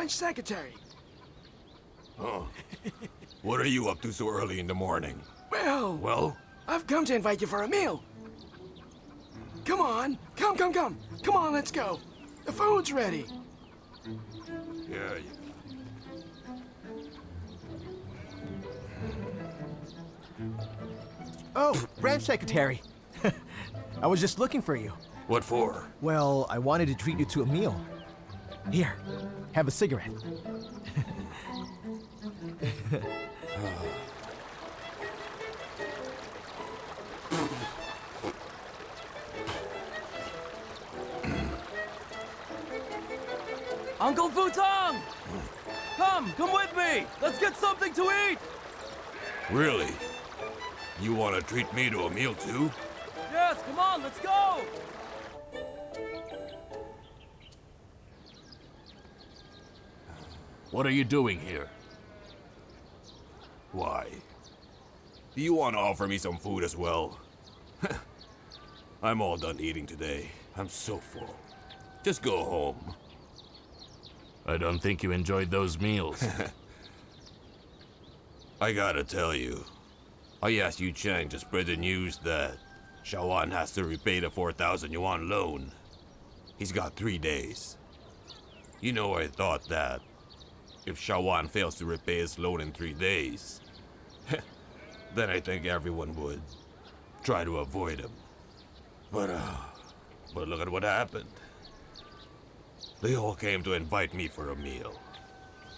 branch secretary. Oh. What are you up to so early in the morning? Well, I've come to invite you for a meal. Come on, come. Come on, let's go. The food's ready. Yeah. Oh, branch secretary. I was just looking for you. What for? Well, I wanted to treat you to a meal. Here, have a cigarette. Uncle Futong! Come with me! Let's get something to eat! Really? You want to treat me to a meal too? Yes, come on, let's go! What are you doing here? Why? Do you want to offer me some food as well? I'm all done eating today. I'm so full. Just go home. I don't think you enjoyed those meals. I gotta tell you, I asked Yu Chang to spread the news that Shawan has to repay the 4,000 yuan loan. He's got 3 days. You know, I thought that if Shawan fails to repay his loan in 3 days, then I think everyone would try to avoid him. But look at what happened. They all came to invite me for a meal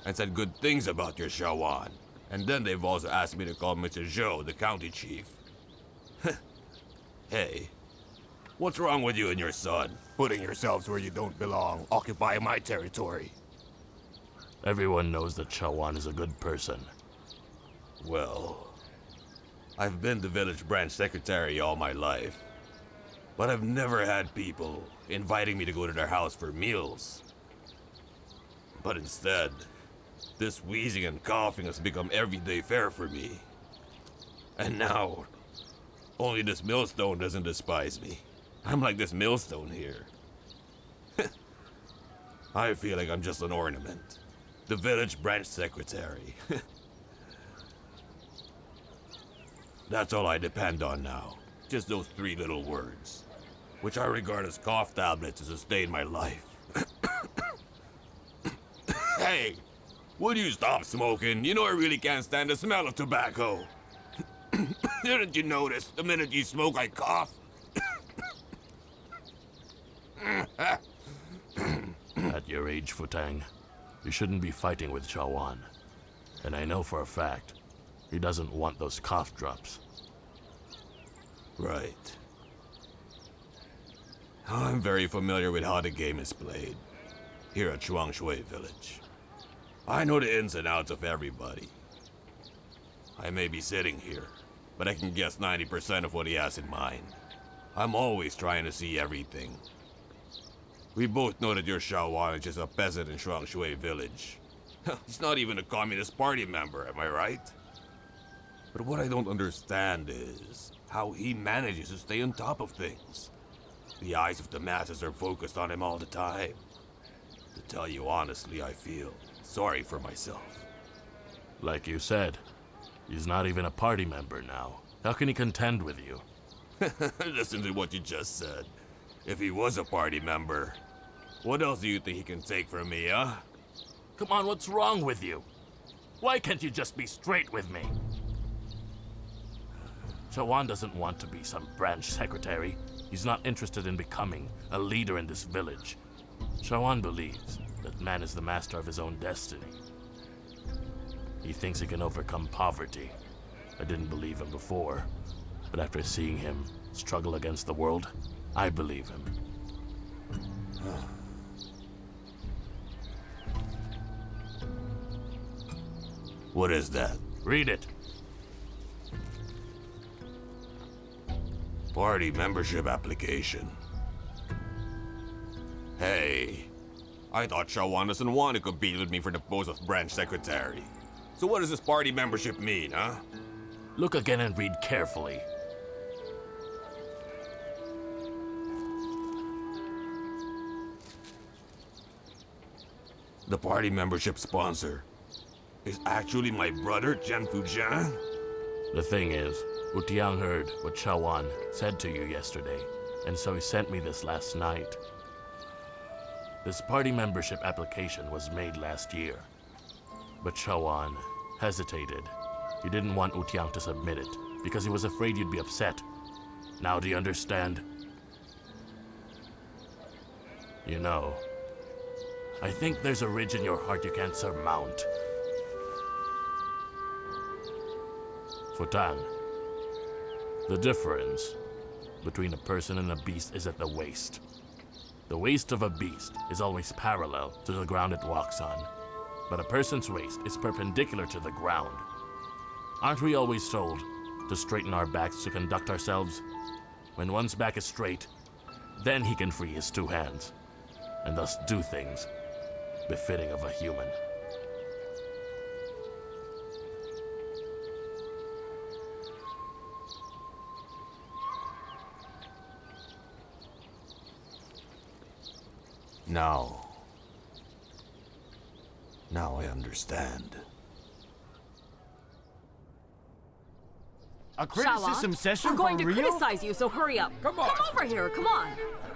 and said good things about your Shawan. And then they've also asked me to call Mr. Zhou, the county chief. Hey, what's wrong with you and your son? Putting yourselves where you don't belong, occupying my territory. Everyone knows that Shawan is a good person. Well, I've been the village branch secretary all my life, but I've never had people inviting me to go to their house for meals. But instead, this wheezing and coughing has become everyday fare for me. And now, only this millstone doesn't despise me. I'm like this millstone here. I feel like I'm just an ornament. The village branch secretary. That's all I depend on now. Just those 3 little words, which I regard as cough tablets to sustain my life. Hey, would you stop smoking? You know I really can't stand the smell of tobacco. Didn't you notice the minute you smoke, I cough? At your age, Futang, you shouldn't be fighting with Shawan. And I know for a fact, he doesn't want those cough drops. Right. I'm very familiar with how the game is played here at Shuangshui Village. I know the ins and outs of everybody. I may be sitting here, but I can guess 90% of what he has in mind. I'm always trying to see everything. We both know that your Shawan is just a peasant in Shuangshui Village. He's not even a Communist Party member, am I right? But what I don't understand is how he manages to stay on top of things. The eyes of the masses are focused on him all the time. To tell you honestly, I feel sorry for myself. Like you said, he's not even a party member now. How can he contend with you? Listen to what you just said. If he was a party member, what else do you think he can take from me, huh? Come on, what's wrong with you? Why can't you just be straight with me? Shawan doesn't want to be some branch secretary. He's not interested in becoming a leader in this village. Shawan believes that man is the master of his own destiny. He thinks he can overcome poverty. I didn't believe him before, but after seeing him struggle against the world, I believe him. What is that? Read it. Party membership application. Hey, I thought Shawan doesn't want to compete with me for the post of branch secretary. So what does this party membership mean, huh? Look again and read carefully. the party membership sponsor, is actually my brother, Chen Fujian? The thing is, Utiang heard what Shawan said to you yesterday, and so he sent me this last night. This party membership application was made last year, but Shawan hesitated. He didn't want Utiang to submit it because he was afraid you'd be upset. Now do you understand? You know, I think there's a ridge in your heart you can't surmount. Futang, the difference between a person and a beast is at the waist. The waist of a beast is always parallel to the ground it walks on, but a person's waist is perpendicular to the ground. Aren't we always told to straighten our backs to conduct ourselves? When one's back is straight, then he can free his two hands, and thus do things befitting of a human. Now I understand. A criticism Shawan, session we're going for to real? criticize you, so hurry up. Come on. Come over here, come on.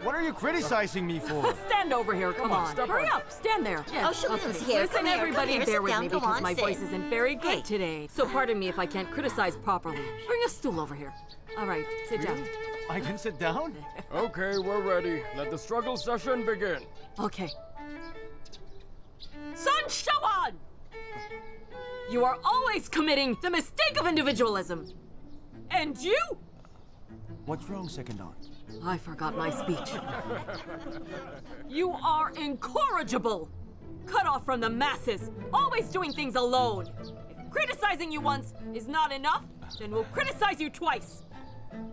What are you criticizing me for? Stand over here, come on. step Hurry on. up, stand there. Oh, Shulyan's here. Listen, Come here, everybody, come here, bear sit with down, me come because on, my sit. voice isn't very good Hey. today. So pardon me if I can't criticize properly. Bring a stool over here. All right, sit down. I can sit down? Okay, we're ready. Let the struggle session begin. Okay. Sun Shawan! You are always committing the mistake of individualism. And you? What's wrong, Second Dawn? I forgot my speech. You are incorrigible! Cut off from the masses, always doing things alone. If criticizing you once is not enough, then we'll criticize you twice.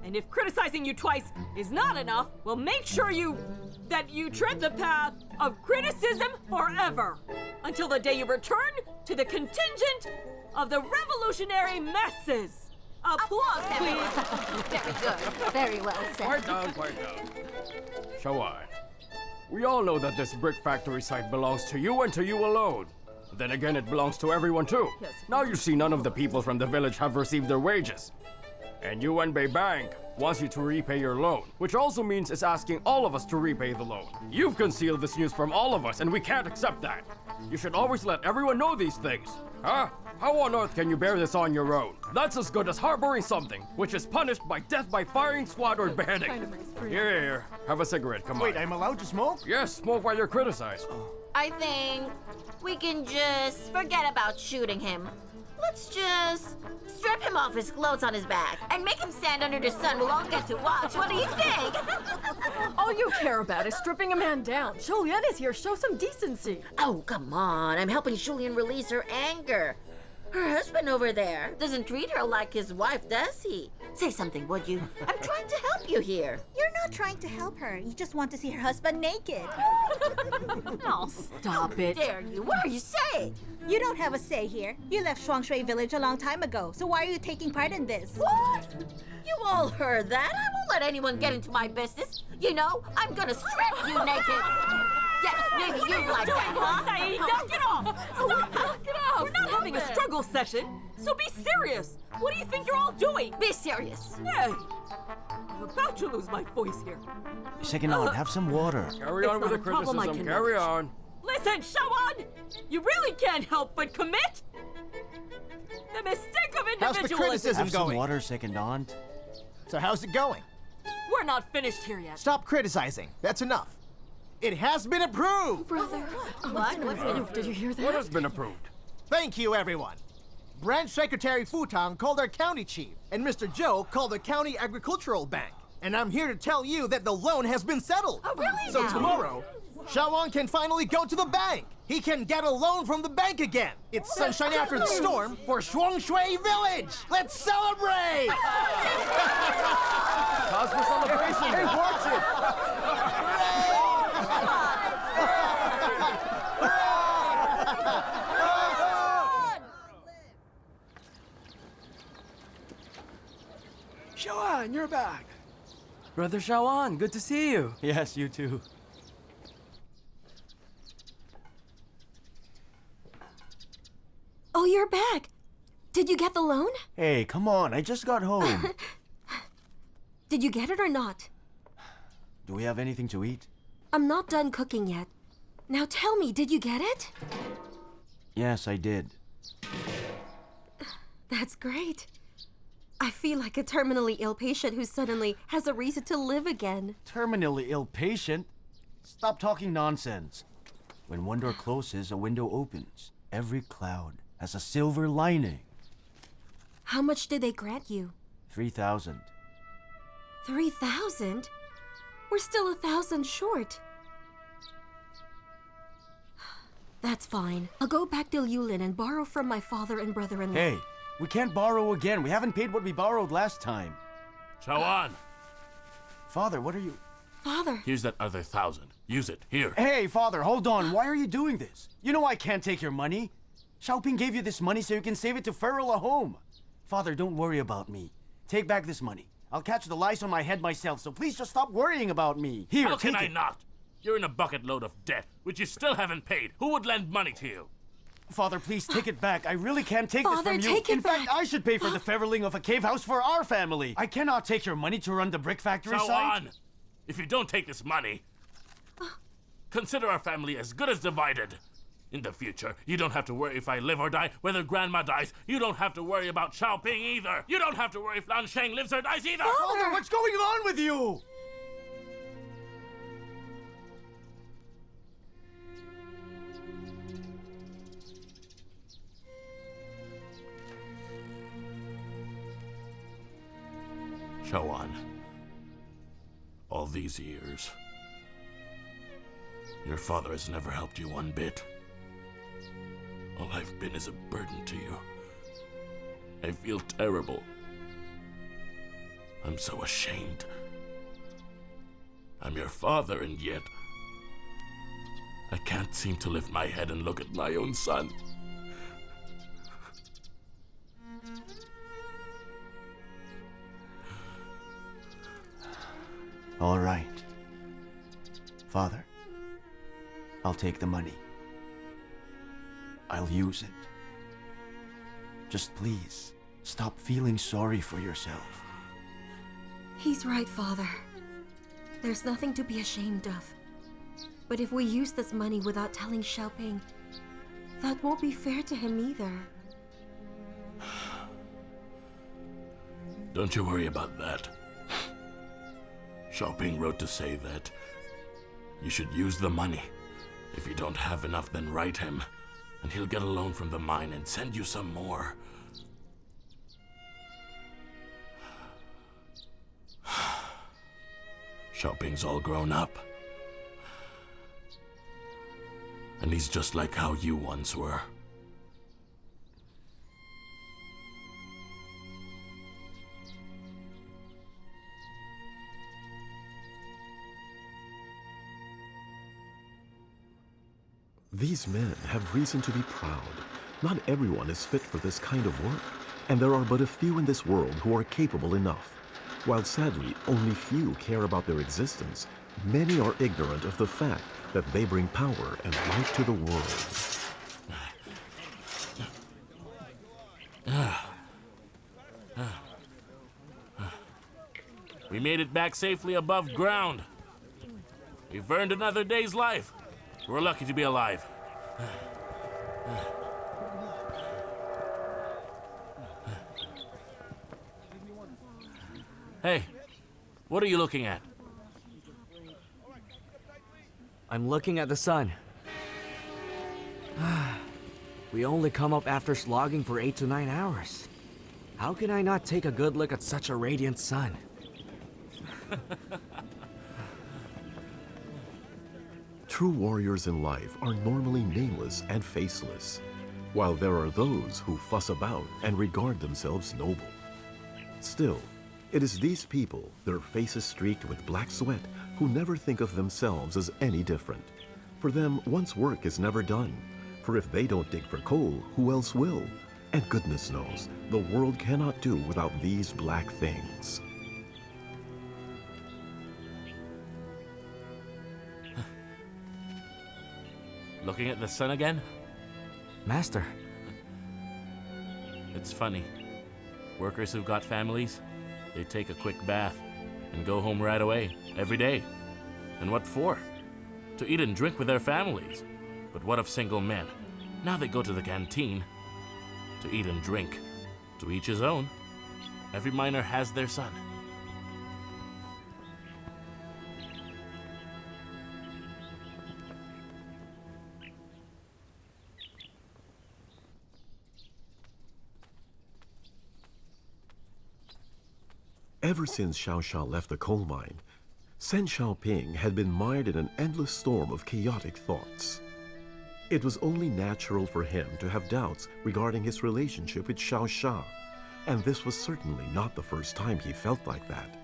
And if criticizing you twice is not enough, we'll make sure that you tread the path of criticism forever, until the day you return to the contingent of the revolutionary masses. Applause, please. Very good. Very well said. Quiet down, quiet down. Shawan, we all know that this brick factory site belongs to you and to you alone. Then again, it belongs to everyone too. Yes. Now you see none of the people from the village have received their wages. And Yuan Bank wants you to repay your loan, which also means it's asking all of us to repay the loan. You've concealed this news from all of us, and we can't accept that. You should always let everyone know these things. Huh? How on earth can you bear this on your own? That's as good as harboring something, which is punished by death by firing squad or beheading. Here, have a cigarette, come on. Wait, I'm allowed to smoke? Yes, smoke while you're criticized. I think we can just forget about shooting him. Let's just strip him off his clothes on his back and make him stand under the sun. We'll all get to watch. What do you think? All you care about is stripping a man down. Juliet is here. Show some decency. Oh, come on. I'm helping Shulyan release her anger. Her husband over there doesn't treat her like his wife, does he? Say something, would you? I'm trying to help you here. You're not trying to help her. You just want to see her husband naked. Oh, stop it. Dare you? What are you saying? You don't have a say here. You left Shuangshui village a long time ago, so why are you taking part in this? What? You all heard that? I won't let anyone get into my business. You know, I'm gonna strip you naked. Yes, maybe you like that, huh? Say, knock it off! Stop it! Knock it off! We're not having a struggle session, so be serious! What do you think you're all doing? Be serious. Hey! I'm about to lose my voice here. Second Dawn, have some water. Carry on It's with the not a problem I criticism. can Carry manage. on. Listen, Shawan! You really can't help but commit the mistake of How's the individualism! criticism Have some going? water, Second Dawn. So how's it going? We're not finished here yet. Stop criticizing. That's enough. It has been approved! Brother. What? Did you hear that? What has been approved? Thank you, everyone. Branch Secretary Futang called our county chief, and Mr. Zhou called the county agricultural bank. And I'm here to tell you that the loan has been settled. Oh, really So now? tomorrow, Shawan can finally go to the bank. He can get a loan from the bank again. It's sunshine after the storm for Shuangshui Village. Let's celebrate! Cause for celebration. Hey, watch it! Shawan, you're back. Brother Shawan, good to see you. Yes, you too. you're back. Did you get the loan? Hey, come on, I just got home. Did you get it or not? Do we have anything to eat? I'm not done cooking yet. Now tell me, did you get it? Yes, I did. That's great. I feel like a terminally ill patient who suddenly has a reason to live again. Terminally ill patient? Stop talking nonsense. When one door closes, a window opens. Every cloud has a silver lining. How much did they grant you? 3,000. 3,000? We're still 1,000 short. That's fine. I'll go back to Yulin and borrow from my father and brother-in-law. Hey, we can't borrow again. We haven't paid what we borrowed last time. Yuan, Father, what are you... Father! here's that other 1,000. Use it. Here. Hey, Father, hold on. Why are you doing this? You know I can't take your money. Xiaoping gave you this money so you can save it to Feral a home. Father, don't worry about me. Take back this money. I'll catch the lice on my head myself, so please just stop worrying about me. Here, How can take I it. not? You're in a bucket load of debt, which you still haven't paid. Who would lend money to you? Father, please take it back. I really can't take Father, this from you. take it In fact, back. I should pay for the feverling of a cave house for our family. I cannot take your money to run the brick factory site. Yuan, if you don't take this money, consider our family as good as divided. In the future, you don't have to worry if I live or die, whether Grandma dies. You don't have to worry about Xiaoping either. You don't have to worry if Lan Sheng lives or dies either. Father, what's going on with you? Yuan, all these years, your father has never helped you one bit. All I've been is a burden to you. I feel terrible. I'm so ashamed. I'm your father, and yet I can't seem to lift my head and look at my own son. All right. Father, I'll take the money. I'll use it. Just please, stop feeling sorry for yourself. He's right, Father. There's nothing to be ashamed of. But if we use this money without telling Xiaoping, that won't be fair to him either. Don't you worry about that. Xiaoping wrote to say that you should use the money. If you don't have enough, then write him, and he'll get a loan from the mine and send you some more. Xiaoping's all grown up. And he's just like how you once were. These men have reason to be proud. Not everyone is fit for this kind of work, and there are but a few in this world who are capable enough. While sadly, only few care about their existence, many are ignorant of the fact that they bring power and light to the world. We made it back safely above ground. We've earned another day's life. We're lucky to be alive. Hey, what are you looking at? I'm looking at the sun. We only come up after slogging for 8 to 9 hours. How can I not take a good look at such a radiant sun? True warriors in life are normally nameless and faceless, while there are those who fuss about and regard themselves noble. Still, it is these people, their faces streaked with black sweat, who never think of themselves as any different. For them, one's work is never done. For if they don't dig for coal, who else will? And goodness knows, the world cannot do without these black things. Looking at the sun again? Master, It's funny. Workers who've got families, they take a quick bath and go home right away, every day. And what for? To eat and drink with their families. But what of single men? Now they go to the canteen to eat and drink. To each his own. Every miner has their son. Ever since Xiaosha left the coal mine, Sen Xiaoping had been mired in an endless storm of chaotic thoughts. It was only natural for him to have doubts regarding his relationship with Xiaosha, and this was certainly not the first time he felt like that.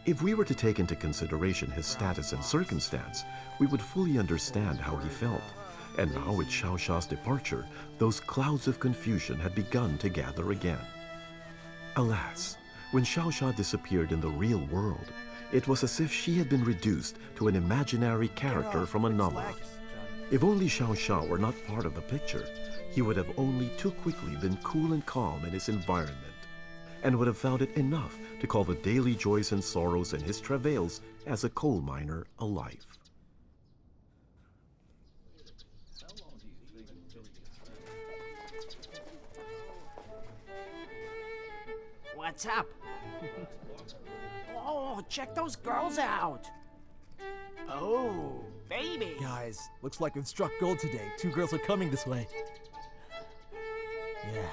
If we were to take into consideration his status and circumstance, we would fully understand how he felt. And now with Xiaosha's departure, those clouds of confusion had begun to gather again. Alas, when Xiaosha disappeared in the real world, it was as if she had been reduced to an imaginary character from a novel. If only Xiaosha were not part of the picture, he would have only too quickly been cool and calm in his environment, and would have found it enough to call the daily joys and sorrows in his travails as a coal miner a life. What's up? Oh, check those girls out. Oh, baby. Guys, looks like we've struck gold today. 2 girls are coming this way. Yeah.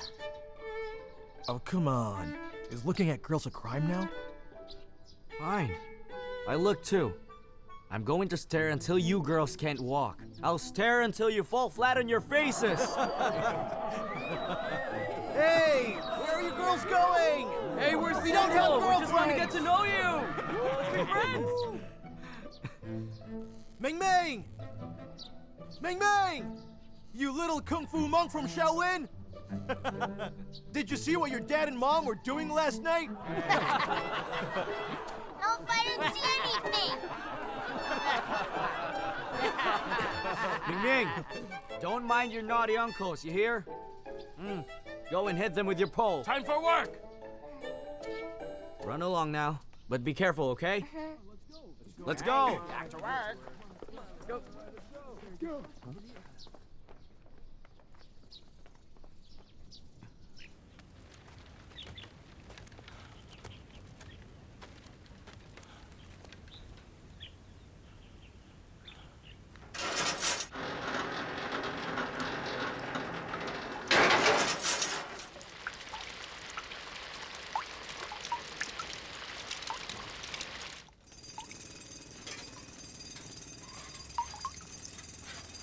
Oh, come on. Is looking at girls a crime now? Fine. I look too. I'm going to stare until you girls can't walk. I'll stare until you fall flat on your faces. Hey, where are you girls going? Hey, where's We don't have We girlfriends. just want to get to know you. Let's be friends. Meng Meng! Meng Meng! You little kung fu monk from Shaolin? Did you see what your dad and mom were doing last night? Nope, I didn't see anything. Ming Ming, don't mind your naughty uncles, you hear? Go and hit them with your pole. Time for work! Run along now, but be careful, okay? Let's go. Back to work.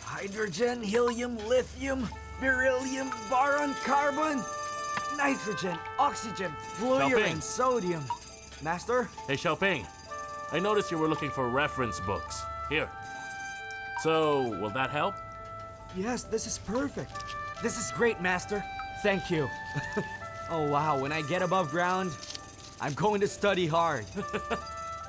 Hydrogen, helium, lithium, beryllium, boron, carbon, nitrogen, oxygen, fluorine, Xiaoping. sodium. Master? Hey, Xiaoping. I noticed you were looking for reference books. Here. So, will that help? Yes, this is perfect. This is great, Master. Thank you. Oh, wow, when I get above ground, I'm going to study hard.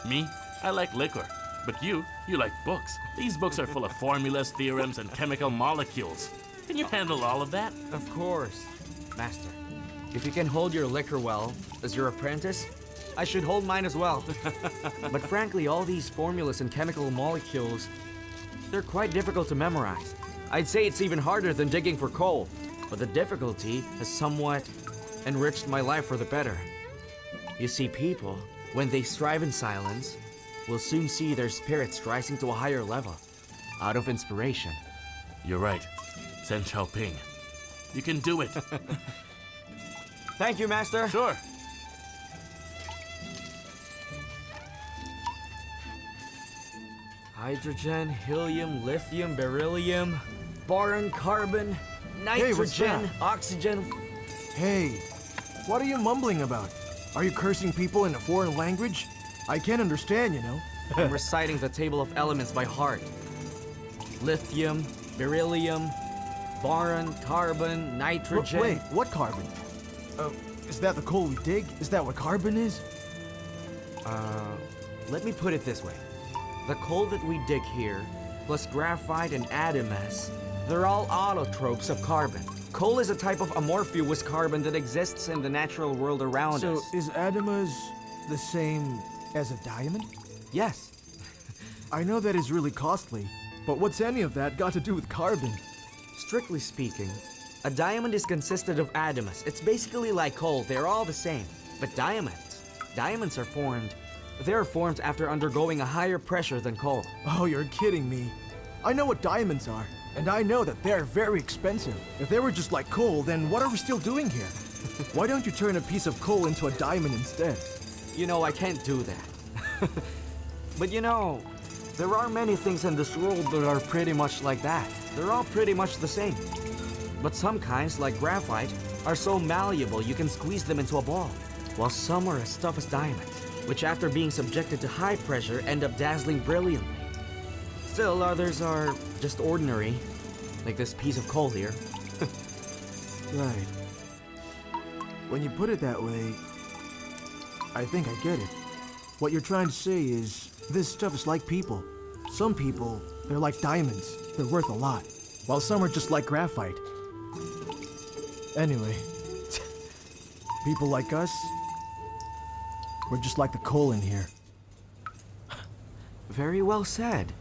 Me? I like liquor. But you like books. These books are full of formulas, theorems, and chemical molecules. Can you handle all of that? Of course. Master, if you can hold your liquor well as your apprentice, I should hold mine as well. But frankly, all these formulas and chemical molecules, they're quite difficult to memorize. I'd say it's even harder than digging for coal, but the difficulty has somewhat enriched my life for the better. You see, people, when they strive in silence, will soon see their spirits rising to a higher level, out of inspiration. You're right. Sen Xiaoping. You can do it. Thank you, Master. Sure. Hydrogen, helium, lithium, beryllium, boron, carbon, nitrogen, oxygen. Hey, what are you mumbling about? Are you cursing people in a foreign language? I can't understand, you know. I'm reciting the table of elements by heart. Lithium, beryllium, boron, carbon, nitrogen. Wait, what carbon? Is that the coal we dig? Is that what carbon is? Let me put it this way. The coal that we dig here, plus graphite and adamas, they're all autotropes of carbon. Coal is a type of amorphous carbon that exists in the natural world around So, us. is adamas the same as a diamond? Yes. I know that is really costly, but what's any of that got to do with carbon? Strictly speaking, a diamond is consisted of adamas. It's basically like coal, they're all the same. But diamonds are formed. They're formed after undergoing a higher pressure than coal. Oh, you're kidding me. I know what diamonds are, and I know that they're very expensive. If they were just like coal, then what are we still doing here? Why don't you turn a piece of coal into a diamond instead? You know, I can't do that. But you know, there are many things in this world that are pretty much like that. They're all pretty much the same. But some kinds, like graphite, are so malleable you can squeeze them into a ball, while some are as tough as diamonds, which after being subjected to high pressure end up dazzling brilliantly. Still, others are just ordinary, like this piece of coal here. Right. When you put it that way, I think I get it. What you're trying to say is, this stuff is like people. Some people, they're like diamonds. They're worth a lot. While some are just like graphite. Anyway, people like us, we're just like the coal in here. Very well said.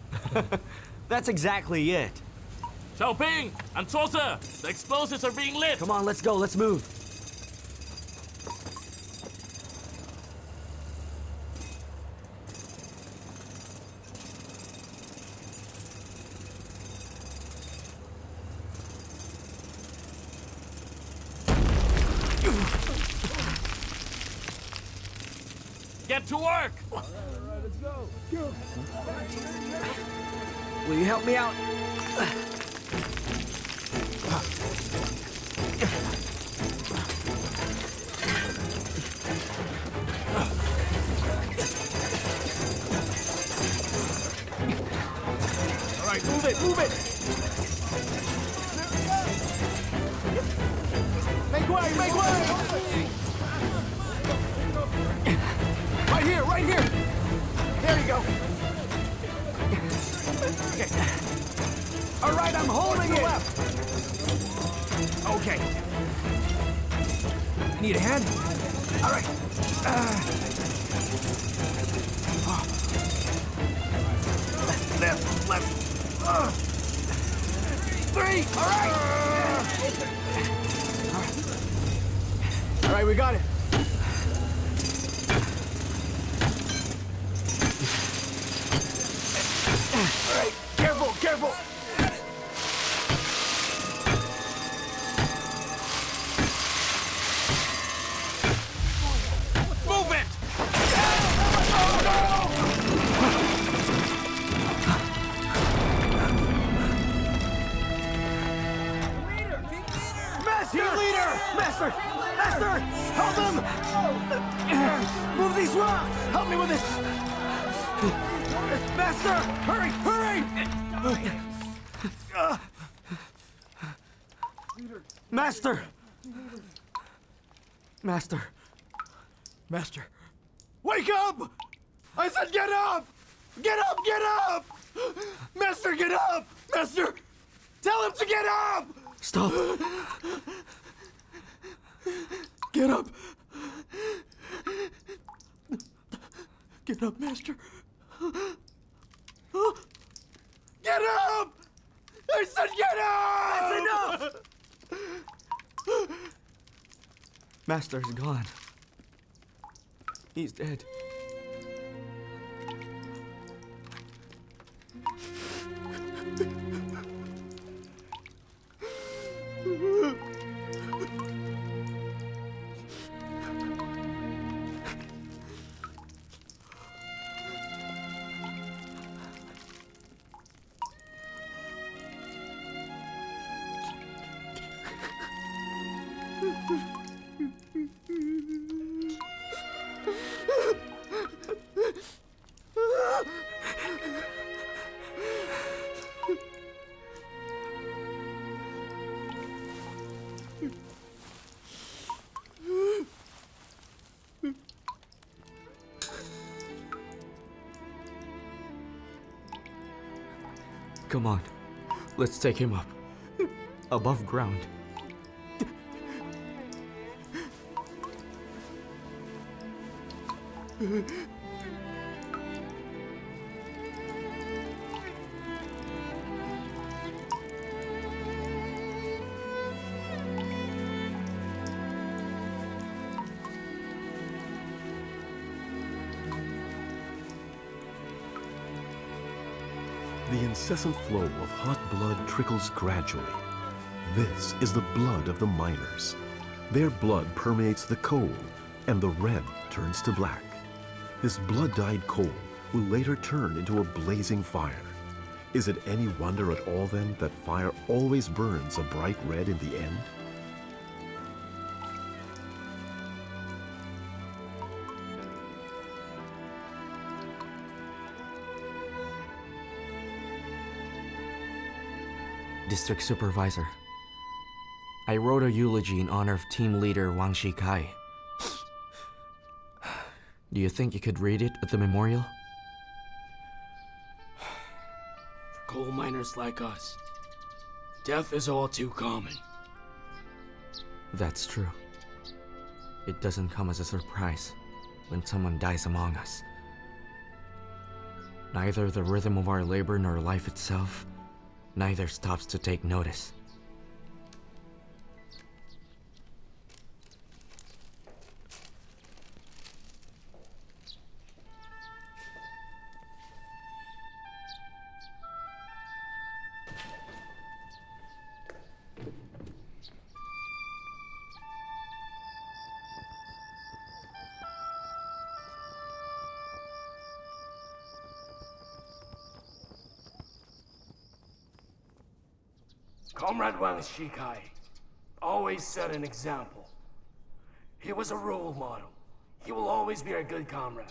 That's exactly it. Xiaoping and Chaucer, the explosives are being lit. Come on, let's go, let's move. Get to work. Will you help me out? All right, move it, move it! Make way, make way! Right here! There you go! Okay. All right, I'm holding it! Left. Okay. Need a hand? All right. Left. 3! All right! All right, we got it. Careful! Move it! Master! Help him! Move these rocks! Help me with this! Master! Hurry! Master! Wake up! I said get up! Get up! Master, get up! Master! Tell him to get up! Stop! Get up! Get up, Master! Get up! I said get up! That's enough! Master's gone. He's dead. Come on, let's take him up. Above ground. The incessant flow of hot blood trickles gradually. This is the blood of the miners. Their blood permeates the coal, and the red turns to black. This blood-dyed coal will later turn into a blazing fire. Is it any wonder at all, then, that fire always burns a bright red in the end? District Supervisor, I wrote a eulogy in honor of team leader Wang Shikai. Do you think you could read it at the memorial? For coal miners like us, death is all too common. That's true. It doesn't come as a surprise when someone dies among us. Neither the rhythm of our labor nor life itself, neither stops to take notice. Comrade Wang Shikai always set an example. He was a role model. He will always be a good comrade.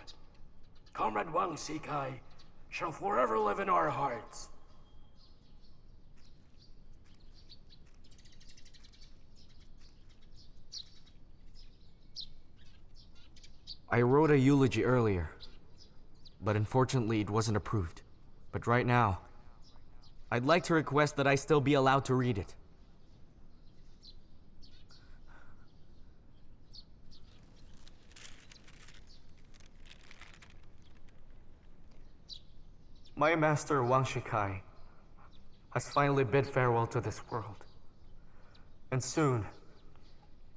Comrade Wang Shikai shall forever live in our hearts. I wrote a eulogy earlier, but unfortunately it wasn't approved. But right now, I'd like to request that I still be allowed to read it. My master Wang Shikai has finally bid farewell to this world. And soon,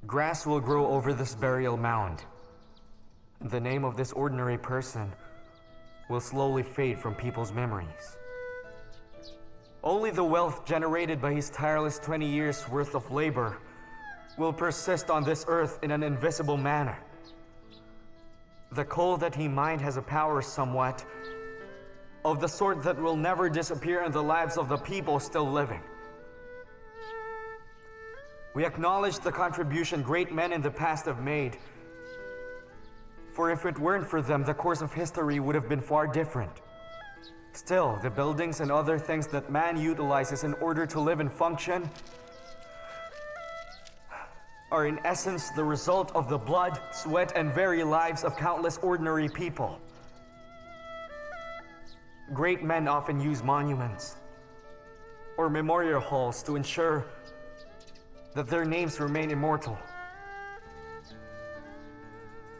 grass will grow over this burial mound. And the name of this ordinary person will slowly fade from people's memories. Only the wealth generated by his tireless 20 years' worth of labor will persist on this earth in an invisible manner. The coal that he mined has a power somewhat of the sort that will never disappear in the lives of the people still living. We acknowledge the contribution great men in the past have made, for if it weren't for them, the course of history would have been far different. Still, the buildings and other things that man utilizes in order to live and function are in essence the result of the blood, sweat, and very lives of countless ordinary people. Great men often use monuments or memorial halls to ensure that their names remain immortal.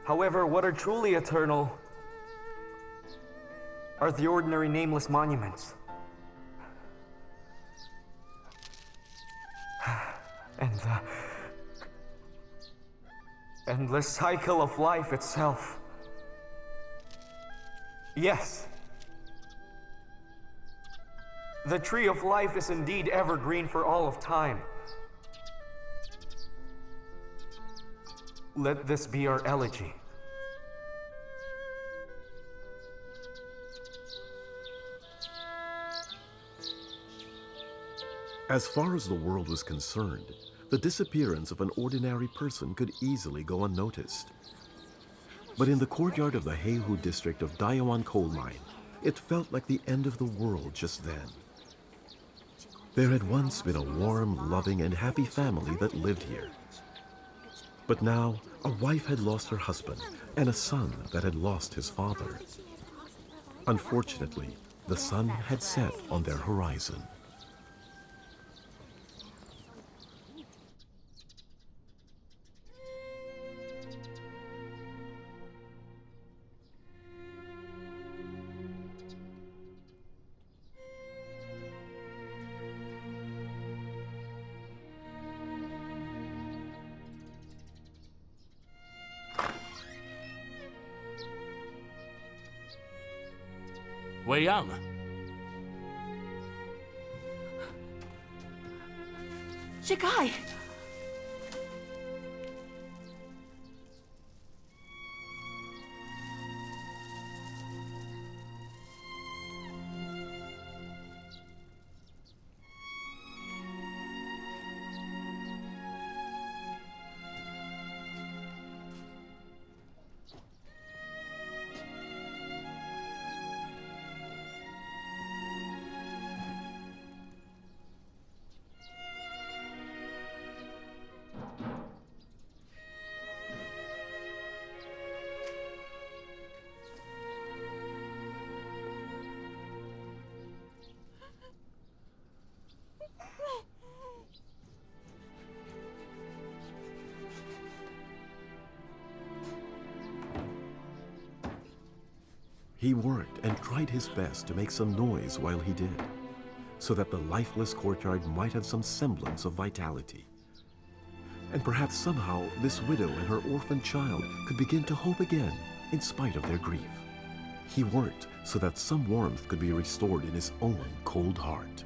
However, what are truly eternal are the ordinary nameless monuments. And the endless cycle of life itself. Yes. The tree of life is indeed evergreen for all of time. Let this be our elegy. As far as the world was concerned, the disappearance of an ordinary person could easily go unnoticed. But in the courtyard of the Heihu district of Dayuan coal mine, it felt like the end of the world just then. There had once been a warm, loving, and happy family that lived here. But now, a wife had lost her husband, and a son that had lost his father. Unfortunately, the sun had set on their horizon. Wei Yang. Shikai! He worked and tried his best to make some noise while he did, so that the lifeless courtyard might have some semblance of vitality. And perhaps somehow this widow and her orphan child could begin to hope again in spite of their grief. He worked so that some warmth could be restored in his own cold heart.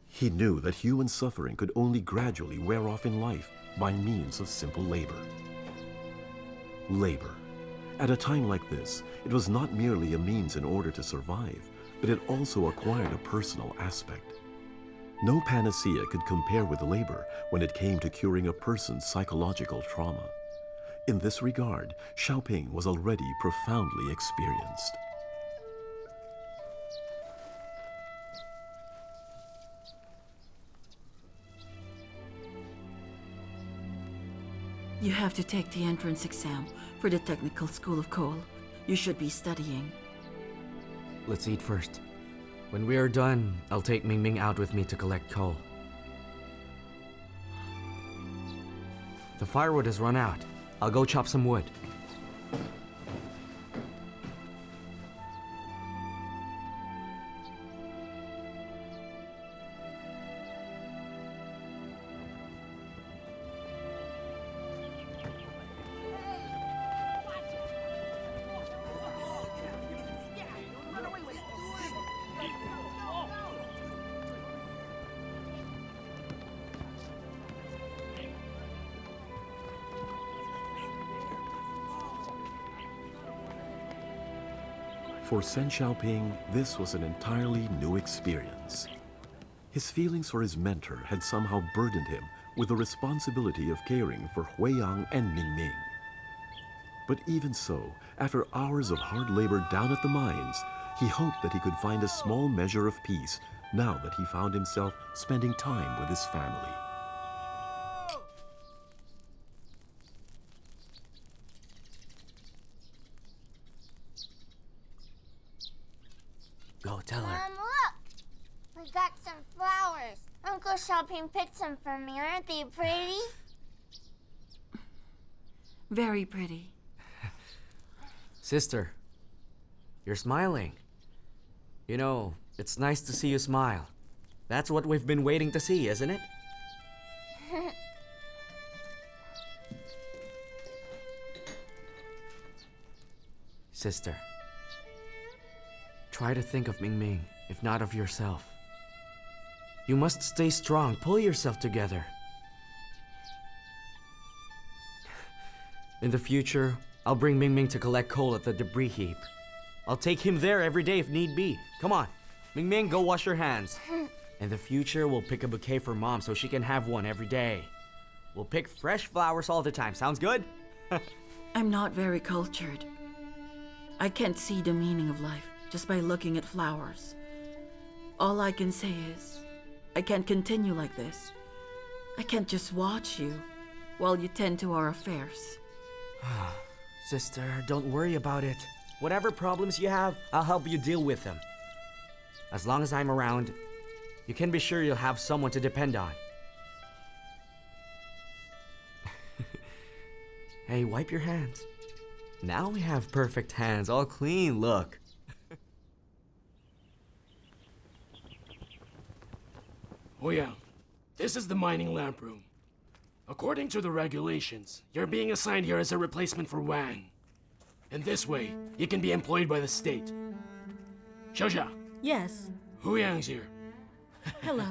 He knew that human suffering could only gradually wear off in life by means of simple labor. Labor. At a time like this, it was not merely a means in order to survive, but it also acquired a personal aspect. No panacea could compare with labor when it came to curing a person's psychological trauma. In this regard, Xiaoping was already profoundly experienced. You have to take the entrance exam for the Technical School of Coal. You should be studying. Let's eat first. When we are done, I'll take Mingming out with me to collect coal. The firewood has run out. I'll go chop some wood. For Sen Xiaoping, this was an entirely new experience. His feelings for his mentor had somehow burdened him with the responsibility of caring for Huiyang and Mingming. But even so, after hours of hard labor down at the mines, he hoped that he could find a small measure of peace now that he found himself spending time with his family. Go tell her. Mom, look! We got some flowers. Uncle Xiaoping picked some for me. Aren't they pretty? Very pretty. Sister, you're smiling. You know, it's nice to see you smile. That's what we've been waiting to see, isn't it? Sister, try to think of Mingming, if not of yourself. You must stay strong. Pull yourself together. In the future, I'll bring Mingming to collect coal at the debris heap. I'll take him there every day if need be. Come on, Mingming, go wash your hands. In the future, we'll pick a bouquet for Mom so she can have one every day. We'll pick fresh flowers all the time. Sounds good? I'm not very cultured. I can't see the meaning of life just by looking at flowers. All I can say is, I can't continue like this. I can't just watch you while you tend to our affairs. Sister, don't worry about it. Whatever problems you have, I'll help you deal with them. As long as I'm around, you can be sure you'll have someone to depend on. Hey, wipe your hands. Now we have perfect hands, all clean, look. Ouyang, this is the mining lamp room. According to the regulations, you're being assigned here as a replacement for Wang. In this way, you can be employed by the state. Shosha, Yes. Hu Yang's here. Hello.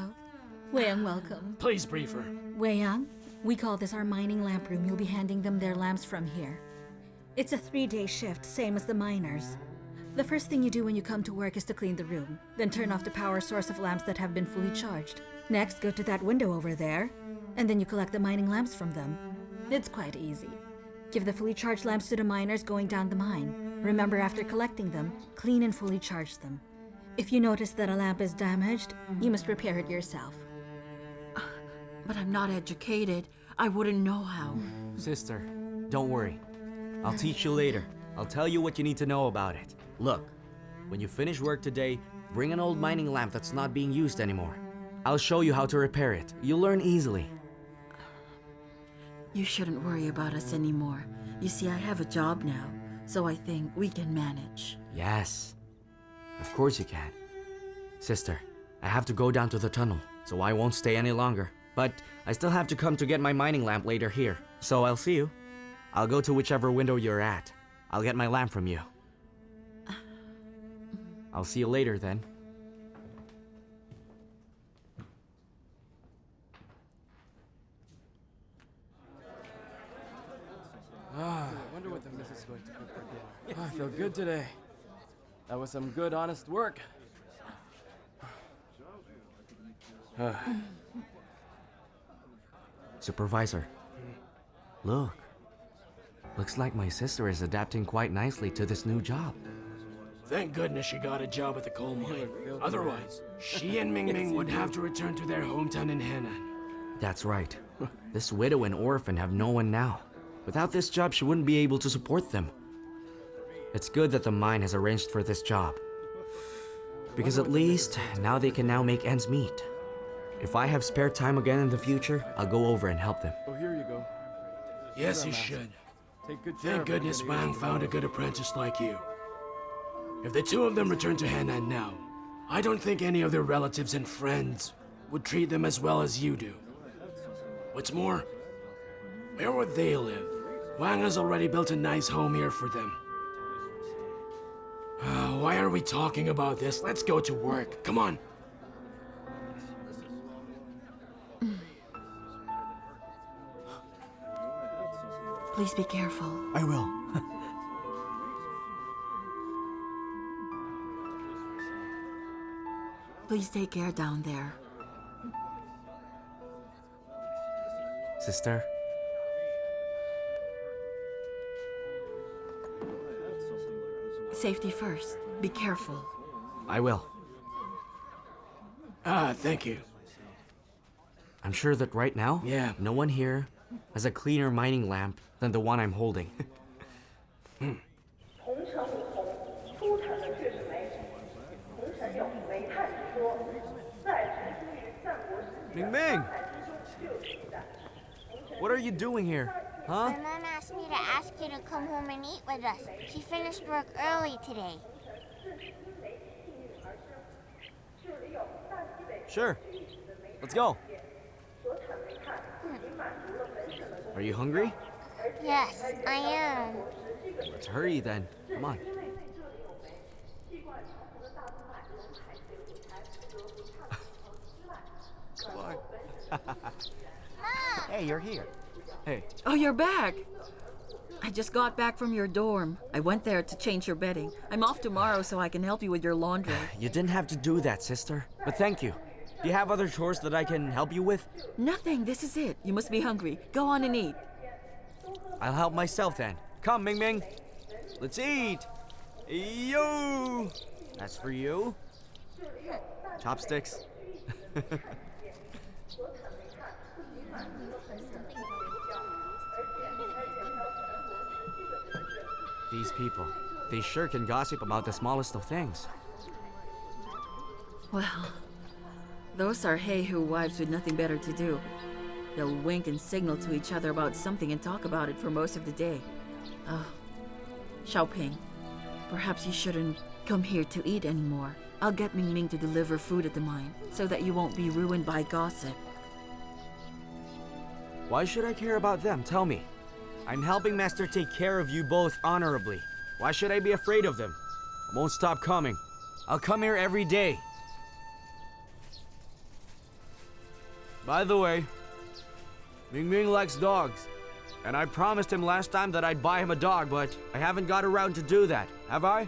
Wei Yang, welcome. Please brief her. Wei Yang, we call this our mining lamp room. You'll be handing them their lamps from here. It's a 3-day shift, same as the miners. The first thing you do when you come to work is to clean the room, then turn off the power source of lamps that have been fully charged. Next, go to that window over there, and then you collect the mining lamps from them. It's quite easy. Give the fully charged lamps to the miners going down the mine. Remember, after collecting them, clean and fully charge them. If you notice that a lamp is damaged, you must repair it yourself. But I'm not educated. I wouldn't know how. Sister, don't worry. I'll teach you later. I'll tell you what you need to know about it. Look, when you finish work today, bring an old mining lamp that's not being used anymore. I'll show you how to repair it. You'll learn easily. You shouldn't worry about us anymore. You see, I have a job now, so I think we can manage. Yes. Of course you can. Sister, I have to go down to the tunnel, so I won't stay any longer. But I still have to come to get my mining lamp later here. So I'll see you. I'll go to whichever window you're at. I'll get my lamp from you. I'll see you later then. I wonder what the missus is going to cook for dinner. I feel good today. That was some good, honest work. Supervisor. Look. Looks like my sister is adapting quite nicely to this new job. Thank goodness she got a job at the coal mine. Otherwise, she and Ming Ming would have to return to their hometown in Henan. That's right. This widow and orphan have no one now. Without this job, she wouldn't be able to support them. It's good that the mine has arranged for this job. Because at least, now they can now make ends meet. If I have spare time again in the future, I'll go over and help them. Oh, here you go. Yes, you should. Take good care Thank of goodness everybody. Wang found a good apprentice like you. If the two of them return to Henan now, I don't think any of their relatives and friends would treat them as well as you do. What's more, where would they live? Wang has already built a nice home here for them. Why are we talking about this? Let's go to work. Come on. Please be careful. I will. Please take care down there. Sister? Safety first. Be careful. I will. Thank you. I'm sure that right now, no one here has a cleaner mining lamp than the one I'm holding. Ming Ming! What are you doing here? Huh? My mom asked me to ask you to come home and eat with us. She finished work early today. Sure. Let's go. Are you hungry? Yes, I am. Let's hurry then. Come on. Hey, you're here. Hey. Oh, you're back. I just got back from your dorm. I went there to change your bedding. I'm off tomorrow so I can help you with your laundry. You didn't have to do that, sister. But thank you. Do you have other chores that I can help you with? Nothing. This is it. You must be hungry. Go on and eat. I'll help myself then. Come, Ming Ming. Let's eat. Yo! That's for you. Chopsticks. These people, they sure can gossip about the smallest of things. Well, those are hey-ho wives with nothing better to do. They'll wink and signal to each other about something and talk about it for most of the day. Oh, Xiaoping, perhaps you shouldn't come here to eat anymore. I'll get Ming Ming to deliver food at the mine so that you won't be ruined by gossip. Why should I care about them? Tell me. I'm helping Master take care of you both honorably. Why should I be afraid of them? I won't stop coming. I'll come here every day. By the way, Ming Ming likes dogs. And I promised him last time that I'd buy him a dog, but I haven't got around to do that, have I?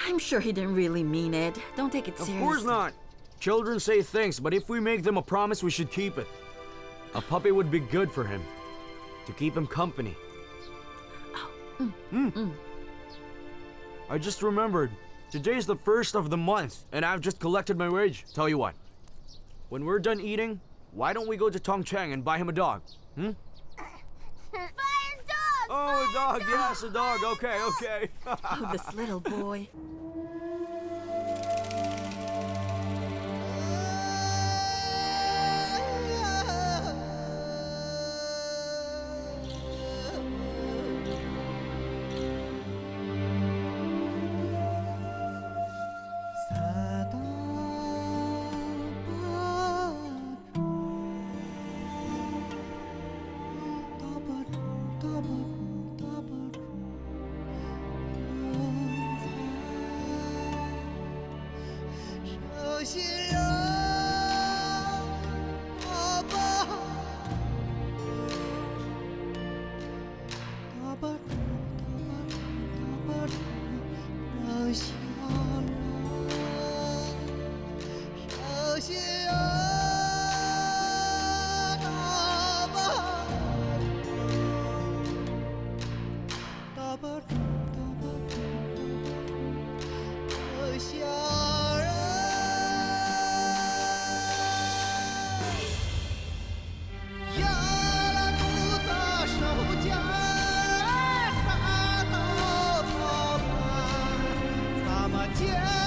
I'm sure he didn't really mean it. Don't take it Of seriously. course not. Children say things, but if we make them a promise, we should keep it. A puppy would be good for him. To keep him company. I just remembered. Today's the 1st of the month, and I've just collected my wage. Tell you what. When we're done eating, why don't we go to Tong Cheng and buy him a dog? Oh, a dog, yes, a dog. Okay, okay. Oh, this little boy. Yeah.